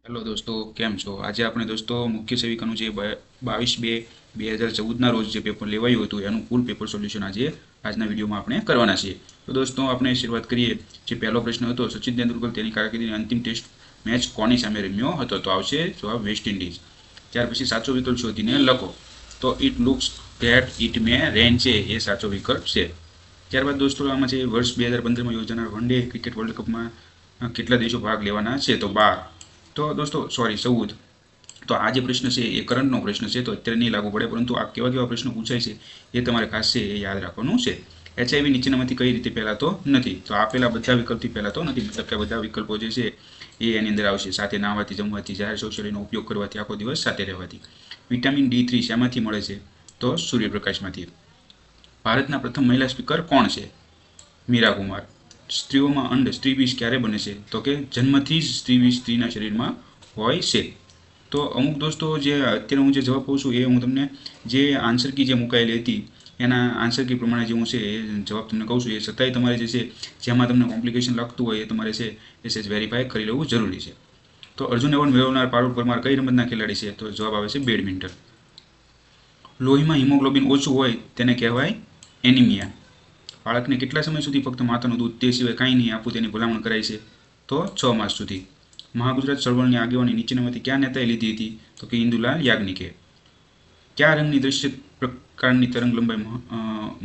Hello દોસ્તો, કેમ છો? આજે આપણે દોસ્તો મુખ્ય સેવિકાનું જે 22/2/2014ના રોજ જે પેપર લેવાયું હતું એનું ફૂલ પેપર સોલ્યુશન આજના વિડીયોમાં આપણે કરવાના છીએ. તો દોસ્તો આપણે શરૂઆત કરીએ. જે પહેલો પ્રશ્ન હતો, સચિન તેંડુલકર તેની કારકિર્દીની અંતિમ ટેસ્ટ મેચ કોની સામે રમ્યો હતો? તો આવશે જવાબ વેસ્ટ ઇન્ડિઝ. ત્યાર પછી સાચો વિકલ્પ શોધીને લખો. તો it looks that it may rain છે એ સાચો વિકલ્પ છે. ત્યારબાદ દોસ્તો આમાં છે વર્ષ 2015માં યોજાનાર વન ડે ક્રિકેટ વર્લ્ડ કપમાં કેટલા દેશો ભાગ લેવાના છે? તો 12. તો દોસ્તો 14. તો આ જે પ્રશ્ન છે એ કરંટનો પ્રશ્ન છે, તો અત્યારે નહીં લાગુ પડે, પરંતુ આ કેવા પ્રશ્નો પૂછાય છે એ તમારે ખાસ છે એ યાદ રાખવાનું છે. HIV નીચેનામાંથી કઈ રીતે ફેલાતો નથી? તો આપેલા બધા વિકલ્પથી ફેલાતો નથી, મતલબ કે બધા વિકલ્પો જે છે એ એની અંદર આવશે. સાથે નાહવાથી, જમવાથી, જાહેર શૌચાલયનો ઉપયોગ કરવાથી, આખો દિવસ સાથે રહેવાથી. વિટામિન D3 શેમાંથી મળે છે? તો સૂર્યપ્રકાશમાંથી. ભારતના પ્રથમ મહિલા સ્પીકર કોણ છે? મીરા કુમાર. સ્ત્રીઓમાં અંડ સ્ત્રીબીજ ક્યારે બને છે? તો કે જન્મથી જ સ્ત્રીબીજ સ્ત્રીના શરીરમાં હોય છે. તો અમુક દોસ્તો જે અત્યારે હું જે જવાબ કહું છું એ હું તમને જે આન્સર કી જે મુકાયેલી હતી એના આન્સર કી પ્રમાણે જે હું છે એ જવાબ તમને કહું છું. એ છતાંય તમારે જે છે જેમાં તમને કોમ્પ્લિકેશન લાગતું હોય એ તમારે છે એ સેજ વેરીફાઈ કરી લેવું જરૂરી છે. તો અર્જુન એવોર્ડ મેળવનાર પારુલ પરમાર કઈ રમતના ખેલાડી છે? તો જવાબ આવે છે બેડમિન્ટન. લોહીમાં હિમોગ્લોબિન ઓછું હોય તેને કહેવાય એનિમિયા. બાળકને કેટલા સમય સુધી ફક્ત માતાનું દૂધ તે સિવાય કાંઈ નહીં આપવું તેની ભલામણ કરાય છે? તો 6 માસ સુધી. મહાગુજરાત ચળવળની આગેવાની નીચેનામાંથી ક્યાં નેતાએ લીધી હતી? તો કે ઇન્દુલાલ યાજ્ઞિકે. કયા રંગની દૃશ્ય પ્રકારની તરંગ લંબાઈ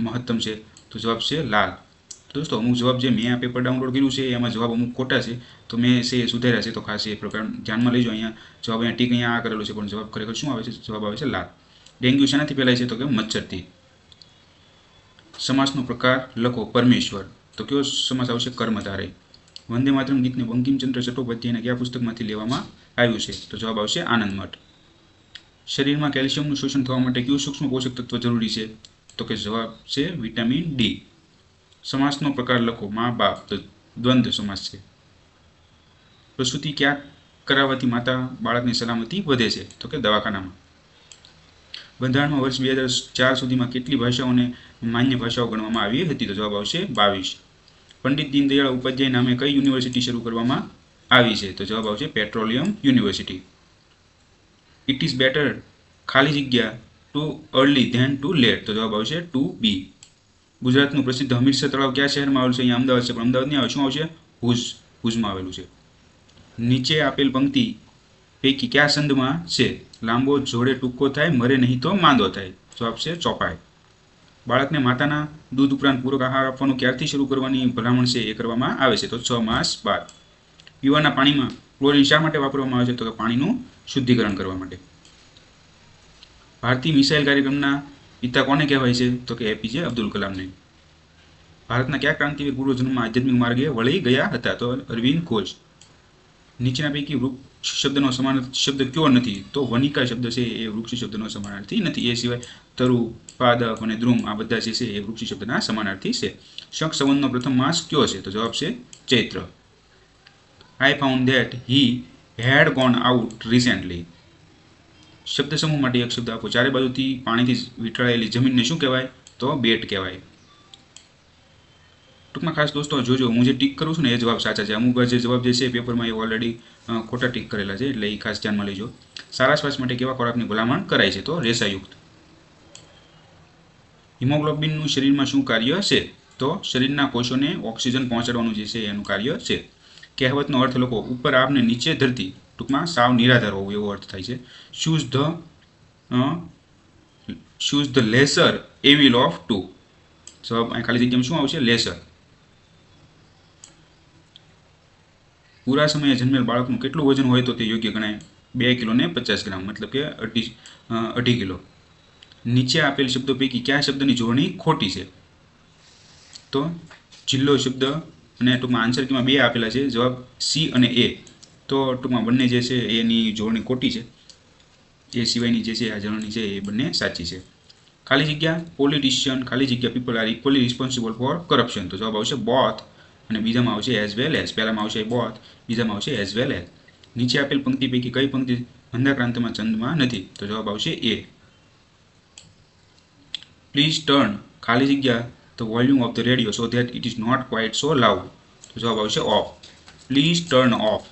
મહત્તમ છે? તો જવાબ છે લાલ. દોસ્તો અમુક જવાબ જે મેં આ પેપર ડાઉનલોડ કર્યું છે એમાં જવાબ અમુક ખોટા છે, તો મેં છે એ સુધાર્યા છે, તો ખાસ એ પ્રકાર ધ્યાનમાં લેજો. અહીંયા જવાબ અહીંયા ટીક અહીંયા આ કરેલું છે, પણ જવાબ ખરેખર શું આવે છે? જવાબ આવે છે લાલ. ડેન્ગ્યુ શેનાથી ફેલાય છે? તો કે મચ્છરથી. સમાસનો પ્રકાર લખો. પરમેશ્વર. તો કયો સમાસ આવશે? કર્મધારય. વંદે માતરમ ગીતને બંકિમચંદ્ર ચટ્ટોપાધ્યાયના કયા પુસ્તકમાંથી લેવામાં આવ્યું છે? તો જવાબ આવશે આનંદ મઠ. શરીરમાં કેલ્શિયમનું શોષણ થવા માટે કયું સૂક્ષ્મ પોષક તત્વ જરૂરી છે? તો કે જવાબ છે વિટામિન ડી. સમાસનો પ્રકાર લખો. મા બાપ. તો દ્વંદ્વ સમાસ છે. પ્રસૂતિ ક્યાં કરાવવાથી માતા બાળકની સલામતી વધે છે? તો કે દવાખાનામાં. બંધારણમાં વર્ષ 2004 સુધીમાં કેટલી ભાષાઓને માન્ય ભાષાઓ ગણવામાં આવી હતી? તો જવાબ આવશે 22. પંડિત દીનદયાળ ઉપાધ્યાય નામે કઈ યુનિવર્સિટી શરૂ કરવામાં આવી છે? તો જવાબ આવશે petroleum university. It is better ખાલી જગ્યા too early than too late. તો જવાબ આવશે 2B. ગુજરાતનું પ્રસિદ્ધ હમીરસર તળાવ કયા શહેરમાં આવેલું છે? અહીંયા અમદાવાદ છે, પણ અમદાવાદ નહીં આવે, શું આવશે? ભુજ. ભુજમાં આવેલું છે. નીચે આપેલ પંક્તિ પૈકી કયા સંદમાં છે? લાંબો જોડે ટૂંકો થાય, મરે નહીં તો માંદો થાય. જવાબ છે ચોપાઈ. બાળકને માતાના દૂધ ઉપરાંત પૂરક આહાર આપવાનું ક્યારથી શરૂ કરવાની ભલામણ છે એ કરવામાં આવે છે? તો 6 માસ બાદ. પીવાના પાણીમાં ક્લોરીન શા માટે વાપરવામાં આવે છે? તો કે પાણીનું શુદ્ધિકરણ કરવા માટે. ભારતીય મિસાઇલ કાર્યક્રમના પિતા કોને કહેવાય છે? તો કે એપીજે અબ્દુલ કલામને. ભારતના કયા ક્રાંતિવીર પૂર્વજન્મમાં આધ્યાત્મિક માર્ગે વળી ગયા હતા? તો અરવિંદ ઘોષ. નીચેના પૈકી વૃક્ષ શબ્દનો સમાનાર્થી શબ્દ કયો નથી? તો વનિકા શબ્દ છે એ વૃક્ષ શબ્દનો સમાનાર્થી નથી. એ સિવાય તરુ, પાદપ અને દ્રુમ આ બધા જે છે એ વૃક્ષ શબ્દના સમાનાર્થી છે. શક સંવતનો પ્રથમ માસ કયો છે? તો જવાબ છે Chaitra. I found that he had gone out recently. શબ્દ સમૂહ માટે એક શબ્દ આપો. ચારે બાજુથી પાણીથી વીંટળાયેલી જમીનને શું કહેવાય? તો બેટ કહેવાય. ટૂંકમાં ખાસ દોસ્તો જોજો, હું જે ટીક કરું છું ને એ જવાબ સાચા છે. અમુક જે જવાબ જે છે પેપરમાં એ ઓલરેડી ખોટા ટીક કરેલા છે, એટલે એ ખાસ ધ્યાનમાં લેજો. સારા શ્વાસ માટે કેવા ખોરાકની ભલામણ કરાય છે? તો રેસાયુક્ત. હિમોગ્લોબિનનું શરીરમાં શું કાર્ય છે? તો શરીરના કોષોને ઓક્સિજન પહોંચાડવાનું જે છે એનું કાર્ય છે. કહેવતનો અર્થ લખો. ઉપર આપને નીચે ધરતી. ટૂંકમાં સાવ નિરાધાર હોવું એવો અર્થ થાય છે. Choose the lesser evil of two. જવાબ અહીં ખાલી જગ્યામાં શું આવશે? લેસર. પૂરા સમયે જન્મેલ બાળકનું કેટલું વજન હોય તો તે યોગ્ય ગણાય? 2 કિલો ને 50 ગ્રામ, મતલબ કે 2.5 કિલો. નીચે આપેલ શબ્દો પૈકી કયા શબ્દની જોડણી ખોટી છે? તો જિલ્લો શબ્દ અને ટૂંકમાં આન્સર કીમાં 2 આપેલા છે, જવાબ સી અને એ. તો ટૂંકમાં બંને જે છે એની જોડણી ખોટી છે. એ સિવાયની જે છે આ જોડણી છે એ બંને સાચી છે. ખાલી જગ્યા પોલિટિશિયન, ખાલી જગ્યા people are equally responsible four corruption. તો જવાબ આવશે બોથ, અને બીજામાં આવશે એઝ વેલ એઝ. પહેલામાં આવશે બોથ, બીજામાં આવશે એઝ વેલ એઝ. નીચે આપેલ પંક્તિ પૈકી કઈ પંક્તિ અંધાક્રાંતમાં ચંદમાં નથી? તો જવાબ આવશે એ. પ્લીઝ ટર્ન ખાલી જગ્યા the volume of the radio so that it is not quite so loud. તો જવાબ આવશે off. Please turn off.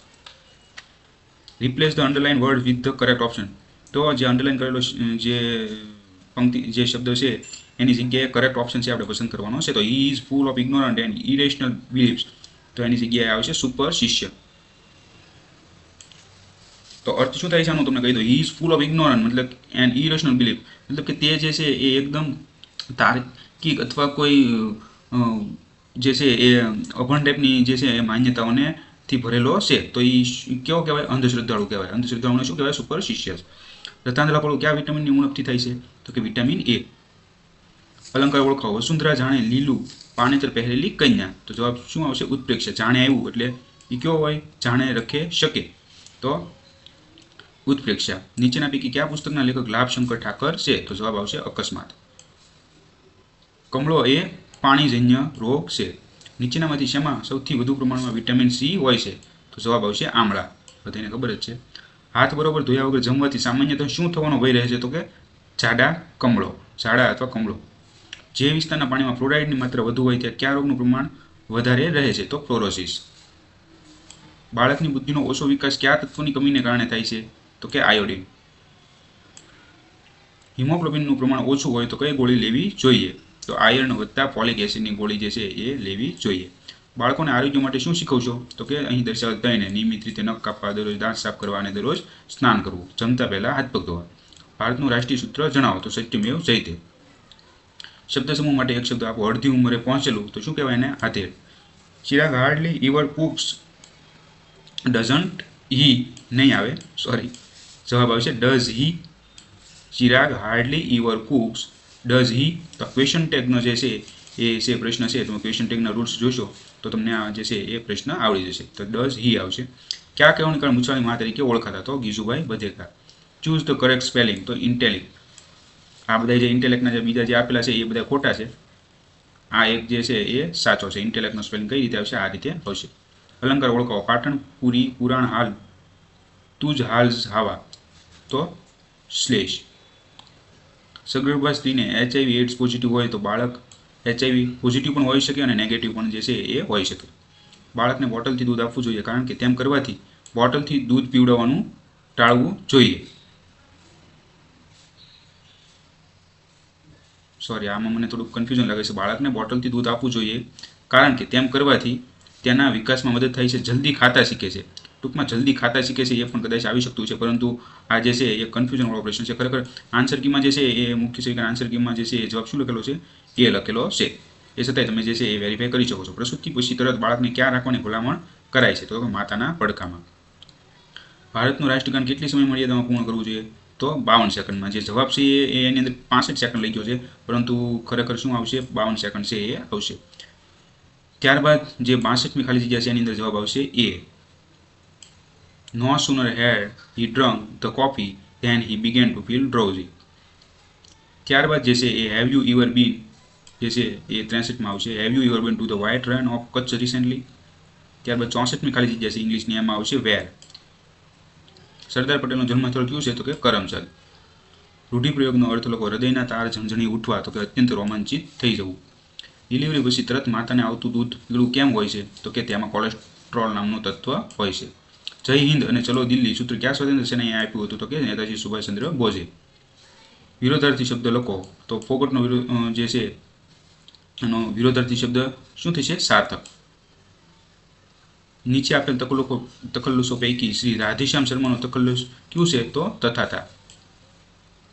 Replace the underline word with the correct option. તો જે અંડરલાઇન કરેલો જે પંક્તિ જે શબ્દ છે એની જગ્યાએ કરેક્ટ ઓપ્શન છે આપણે પસંદ કરવાનો છે. તો he is full of ignorant and irrational beliefs. તો એની જગ્યાએ આવશે સુપરસ્ટિશિયસ. તો અર્થ શું થાય છે આનું તમને કહી દઉં. હી ઇઝ ફૂલ ઓફ ઇગ્નોરન્ટ મતલબ એન્ડ ઇરેશનલ બિલીફ મતલબ કે તે જે છે એ એકદમ તાર્કિક અથવા કોઈ જે છે એ અભણ ટાઈપની જે છે એ માન્યતાઓને થી ભરેલો છે. તો એ કેવો કહેવાય? અંધશ્રદ્ધાળુ કહેવાય. અંધશ્રદ્ધાળુને શું કહેવાય? સુપરસ્ટિશિયસ. રતાંધળાપણું કયા વિટામિનની ઉણપથી થાય છે? તો કે વિટામિન એ. અલંકાર ઓળખાવો. વસુંધરા જાણે લીલું પાનેતર પહેરેલી કન્યા. તો જવાબ શું આવશે? ઉત્પ્રેક્ષ. જાણે આવ્યું એટલે એ કેવો હોય? જાણે રખે શકે. તો ઉત્પ્રેક્ષા. નીચેના પૈકી કયા પુસ્તકના લેખક લાભશંકર ઠાકર છે? તો જવાબ આવશે અકસ્માત. કમળો એ પાણીજન્ય રોગ છે. નીચેનામાંથી શેમાં સૌથી વધુ પ્રમાણમાં વિટામિન સી હોય છે? તો જવાબ આવશે આમળા. બધાને ખબર જ છે. હાથ બરોબર ધોયા વગર જમવાથી સામાન્યતઃ શું થવાનો ભય રહે છે? તો કે ઝાડા અથવા કમળો. જે વિસ્તારના પાણીમાં ફ્લોરાઇડની માત્રા વધુ હોય ત્યાં કયા રોગનું પ્રમાણ વધારે રહે છે? તો ફ્લોરોસિસ. બાળકની બુદ્ધિનો ઓછો વિકાસ કયા તત્વની કમીને કારણે થાય છે? તો કે આયોડિન. હિમોગ્લોબિનનું પ્રમાણ ઓછું હોય તો કઈ ગોળી લેવી જોઈએ? તો આયર્ન વત્તા ફોલિક એસિડની ગોળી જે છે એ લેવી જોઈએ. બાળકોને આરોગ્ય માટે શું શીખવશો? તો કે અહીં દર્શાવેલ ત્રણેય નિયમિત રીતે નખ કાપવા, દરરોજ દાંત સાફ કરવા અને દરરોજ સ્નાન કરવું. જમતા પહેલા હાથ પગ ધોવા. ભારતનું રાષ્ટ્રીય સૂત્ર જણાવો. તો સત્યમેવ જયતે. શબ્દ સમૂહ માટે એક શબ્દ આપો. અડધી ઉંમરે પહોંચેલું તો શું કહેવાય એને? આધેડ. Chirag hardly ever cooks doesn't he નહીં આવે સોરી જવાબ આવશે does he. Chirag hardly ever cooks does he. તો ક્વેશ્ચન ટેગનો જે છે એ છે પ્રશ્ન છે. તમે ક્વેશ્ચન ટેગના રૂલ્સ જોશો તો તમને આ જે છે એ પ્રશ્ન આવડી જશે. તો ડઝ હી આવશે. કયા કહેવાની કાળ મૂછાની મા તરીકે ઓળખાતા? તો Gijubhai Badheka. Choose the correct spelling. તો ઇન્ટેલિક્ટ. આ બધા જે ઇન્ટેલેક્ટના જે બીજા જે આપેલા છે એ બધા ખોટા છે. આ એક જે છે એ સાચો છે. ઇન્ટેલેક્ટનો સ્પેલિંગ કઈ રીતે આવશે? આ રીતે આવશે. અલંકાર ઓળખાવો. પાટણ પુરી પુરાણ હાલ તુજ હાલ હાવા. તો શ્લેષ. સગર્ભા સ્ત્રીને HIV એડ્સ પોઝિટિવ હોય તો બાળક HIV પોઝિટિવ પણ હોઈ શકે અને નેગેટિવ પણ જે છે એ હોઈ શકે. બાળકને બોટલથી દૂધ આપવું જોઈએ કારણ કે તેમ કરવાથી બોટલથી દૂધ પીવડાવવાનું ટાળવું જોઈએ. સોરી આમાં મને થોડુંક કન્ફ્યુઝન લાગે છે. બાળકને બોટલથી દૂધ આપવું જોઈએ કારણ કે તેમ કરવાથી તેના વિકાસમાં મદદ થાય છે. જલ્દી ખાતા શીખે છે. ટૂંકમાં જલ્દી ખાતા શીખે છે એ પણ કદાચ આવી શકતું છે, પરંતુ આ જે છે એ કન્ફ્યુઝન વાળો પ્રશ્ન છે. ખરેખર આન્સર કીમાં જે છે એ મુખ્ય સેવિકા આન્સર કીમાં જે છે એ જવાબ શું લખેલો છે એ લખેલો છે. એ છતાંય તમે જે છે એ વેરીફાઈ કરી શકો છો. પ્રસૂતિ પછી તરત બાળકને ક્યાં રાખવાની ભલામણ કરાય છે? તો માતાના પડખામાં. ભારતનું રાષ્ટ્રગાન કેટલી સમય મર્યાદામાં પૂર્ણ કરવું જોઈએ? તો 52 સેકન્ડમાં. જે જવાબ છે એ એની અંદર 65 સેકન્ડ લઈ ગયો છે, પરંતુ ખરેખર શું આવશે? 52 સેકન્ડ છે એ આવશે. ત્યારબાદ જે 62મી ખાલી જગ્યા છે એની અંદર જવાબ આવશે એ. No sooner had he drunk the coffee than he began to feel drowsy. ત્યારબાદ જે છે એ have you ever been જે છે એ 63માં આવશે. have you ever been to the white run of Kutch recently? ત્યારબાદ 64મી ખાલી જગ્યા છે ઇંગ્લિશની એમાં આવશે where. સરદાર પટેલનો જન્મસ્થળ કયું છે? તો કે કરમસદ. રૂઢિપ્રયોગનો અર્થ લખો. હૃદયના તાર ઝણઝણી ઉઠવા. તો કે અત્યંત રોમાંચિત થઈ જવું. ડિલિવરી પછી તરત માતાને આવતું દૂધ પીળું કેમ હોય છે? તો કે તેમાં કોલેસ્ટ્રોલ નામનું તત્વ હોય છે. જય હિન્દ અને ચલો દિલ્હી સૂત્ર ક્યાં સ્વતંત્ર સેનાએ આપ્યું હતું? તો કે નેતાજી સુભાષચંદ્ર બોઝે. વિરોધાર્થી શબ્દ લખો. તો ફોગટનો જે છે એનો વિરોધાર્થી શબ્દ શું થશે? સાર્થક. નીચે આપેલ તખલ્લુસો પૈકી શ્રી રાધેશ્યામ શર્માનો તખલ્લુસ કયું છે? તો તથાતા.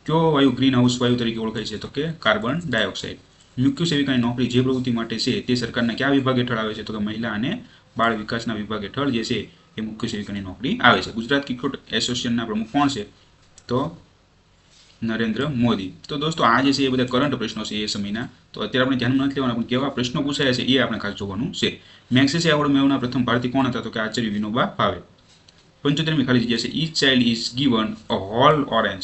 કયો વાયુ ગ્રીન હાઉસ વાયુ તરીકે ઓળખાય છે? તો કે કાર્બન ડાયોક્સાઇડ. મુખ્ય સેવિકાની નોકરી જે પ્રવૃત્તિ માટે છે તે સરકારના કયા વિભાગ હેઠળ આવે છે? તો કે મહિલા અને બાળ વિકાસના વિભાગ હેઠળ જે છે એ મુખ્ય સેવિકાની નોકરી આવે છે. ગુજરાત ક્રિકેટ એસોસિએશનના પ્રમુખ કોણ છે? તો નરેન્દ્ર મોદી. તો દોસ્તો આ જે છે એ બધા કરંટ પ્રશ્નો છે એ સમયના. તો અત્યારે આપણે ધ્યાનમાં નથી લેવાના, પણ કેવા પ્રશ્નો પૂછાયા છે એ આપણે ખાસ જોવાનું છે. મેગ્સેસે એવોર્ડ મેળવનાર પ્રથમ ભારતીય કોણ હતા? તો કે આચાર્ય વિનોબા ભાવે. 75મી ખાલી જગ્યા છે each child is given a whole orange.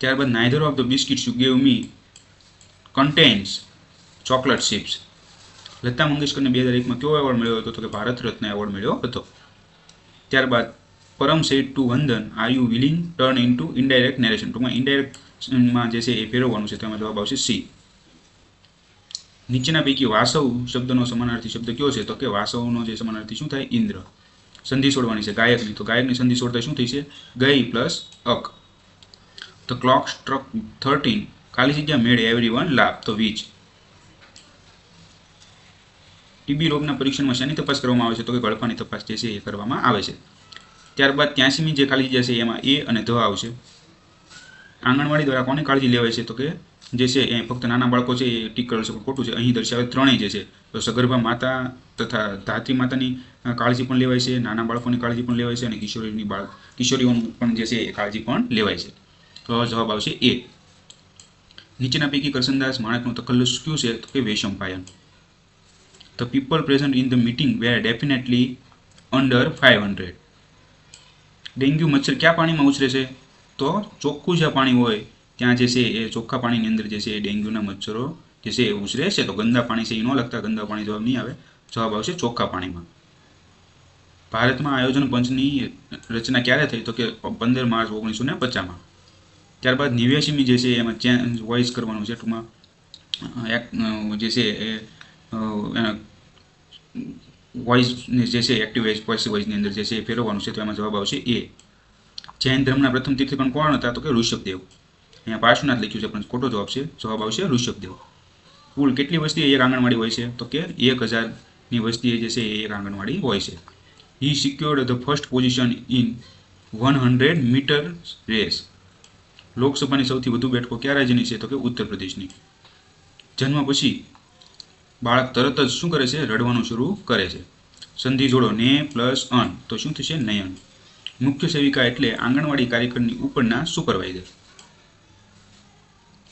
ત્યારબાદ neither of the biscuits you gave me contains chocolate chips. Lata મંગેશકરને 2001માં કયો એવોર્ડ મળ્યો હતો? તો કે ભારત રત્ન એવોર્ડ મળ્યો હતો. ત્યારબાદ પરમ સેડ ટુ વંદન are you willing turn into indirect narration. ટૂંકમાં ઇનડાયરેક્ટમાં જે છે એ ફેરવવાનું છે. તેમાં જવાબ આવશે સી. નીચેના પૈકી વાસવ શબ્દનો સમાનાર્થી શબ્દ કયો છે? તો કે વાસવનો જે સમાનાર્થી શું થાય? ઇન્દ્ર. સંધિ છોડવાની છે ગાયકની, તો ગાયકની સંધિ છોડતા શું થશે? ગઈ પ્લસ અક. તો ક્લોક સ્ટ્રક 13, ખાલી જગ્યા મેડ એવરીવન લાભ, તો વીજ. ટીબી રોગના પરીક્ષણમાં શેની તપાસ કરવામાં આવે છે? તો કે ગળફાની તપાસ જે છે એ કરવામાં આવે છે. ત્યારબાદ 83મી જે ખાલી જગ્યા છે એમાં એ અને ધ આવશે. આંગણવાડી દ્વારા કોની કાળજી લેવાય છે? તો કે જે છે એ ફક્ત નાના બાળકો છે એ ટીક કરેલું છે પણ ખોટું છે. અહીં દર્શાવે ત્રણેય જે છે, તો સગર્ભા માતા તથા ધાત્રી માતાની કાળજી પણ લેવાય છે, નાના બાળકોની કાળજી પણ લેવાય છે અને કિશોરીઓની પણ જે છે એ કાળજી પણ લેવાય છે. તો જવાબ આવશે એ. નીચેના પૈકી કરસનદાસ માણેકનું તખલ્લુસ કયું છે? તો કે Vaishampayan. The people present in the meeting were definitely under 500. Dengue મચ્છર ક્યાં પાણીમાં ઉછરે છે? તો ચોખ્ખું જ્યાં પાણી હોય ત્યાં જે છે એ ચોખ્ખા પાણીની અંદર જે છે એ ડેન્ગ્યુના મચ્છરો જે છે એ ઉછરે છે. તો ગંદા પાણી છે એ ન લગતા, ગંદા પાણી જવાબ નહીં આવે, જવાબ આવશે ચોખ્ખા પાણીમાં. ભારતમાં આયોજન પંચની રચના ક્યારે થઈ? તો કે 15 માર્ચ 1950માં. ત્યારબાદ 89મી જે છે એમાં ચેન્જ વોઇસ કરવાનું છે, ટૂંકમાં જે છે એ વોઇસ જે છે એક્ટિવ પેસિવ વોઇસની અંદર જે છે એ ફેરવવાનું છે. તો એમાં જવાબ આવશે એ. જૈન ધર્મના પ્રથમ તીર્થંકર કોણ હતા? તો કે ઋષભદેવ. અહીંયા પાર્શ્વનાથ લખ્યું છે પણ ખોટો જવાબ છે, જવાબ આવશે ઋષભદેવ. કુલ કેટલી વસ્તી એક આંગણવાડી હોય છે? તો કે 1000ની વસ્તી જે છે એ એક આંગણવાડી હોય છે. He secured the first position in 100 metre race. લોકસભાની સૌથી વધુ બેઠકો કયા રાજ્યની છે? તો કે ઉત્તર પ્રદેશની. જન્મ પછી બાળક તરત જ શું કરે છે? રડવાનું શરૂ કરે છે. સંધિ જોડો ને પ્લસ અન, તો શું થશે? નયન. મુખ્ય સેવિકા એટલે આંગણવાડી કાર્યકરની ઉપરના સુપરવાઇઝર.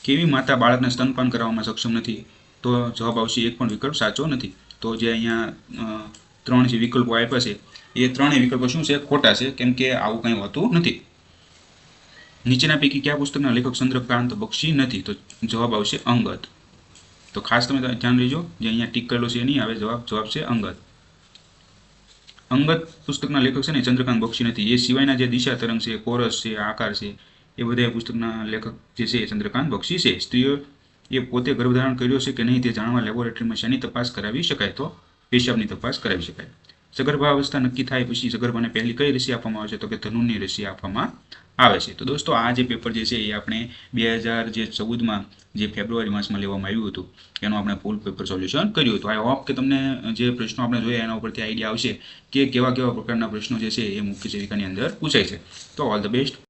કેવી માતા બાળકને સ્તનપાન કરાવવામાં સક્ષમ નથી? તો જવાબ આવશે એક પણ વિકલ્પ સાચો નથી. તો જે અહીંયા 3 જે વિકલ્પો આપ્યા છે એ ત્રણેય વિકલ્પો શું છે? ખોટા છે, કેમ કે આવું કંઈ હોતું નથી. નીચેના પૈકી કયા પુસ્તકના લેખક ચંદ્રકાંત બક્ષી નથી? તો જવાબ આવશે અંગદ. તો ખાસ તમે ધ્યાન લેજો, જે અહીંયા ટીક કરેલો છે એ નહીં આવે, જવાબ છે અંગદ. અંગદ પુસ્તકના લેખક છે ને ચંદ્રકાંત બક્ષી નથી. એ સિવાયના જે દિશા તરંગ છે, કોરસ છે, આકાર છે, એ બધા પુસ્તકના લેખક જે છે ચંદ્રકાંત બક્ષી છે. સ્ત્રીઓ એ પોતે ગર્ભધારણ કર્યો છે કે નહીં તે જાણવા લેબોરેટરીમાં શેની તપાસ કરાવી શકાય? તો પેશાબની તપાસ કરાવી શકાય. સગર્ભાવસ્થા નક્કી થાય પછી સગર્ભાને પહેલી કઈ રસી આપવામાં આવે છે? તો કે ધનુરની રસી આપવામાં આવે છે. તો દોસ્તો આ જે પેપર જે છે એ આપણે 2014માં જે ફેબ્રુઆરી માસમાં લેવામાં આવ્યું હતું એનું આપણે ફૂલ પેપર સોલ્યુશન કર્યું હતું. આઈ હોપ કે તમને જે પ્રશ્નો આપણે જોયા એના ઉપરથી આઈડિયા આવશે કે કેવા કેવા પ્રકારના પ્રશ્નો જે છે એ મુખ્ય સેવિકાની અંદર પૂછાય છે. તો ઓલ ધ બેસ્ટ.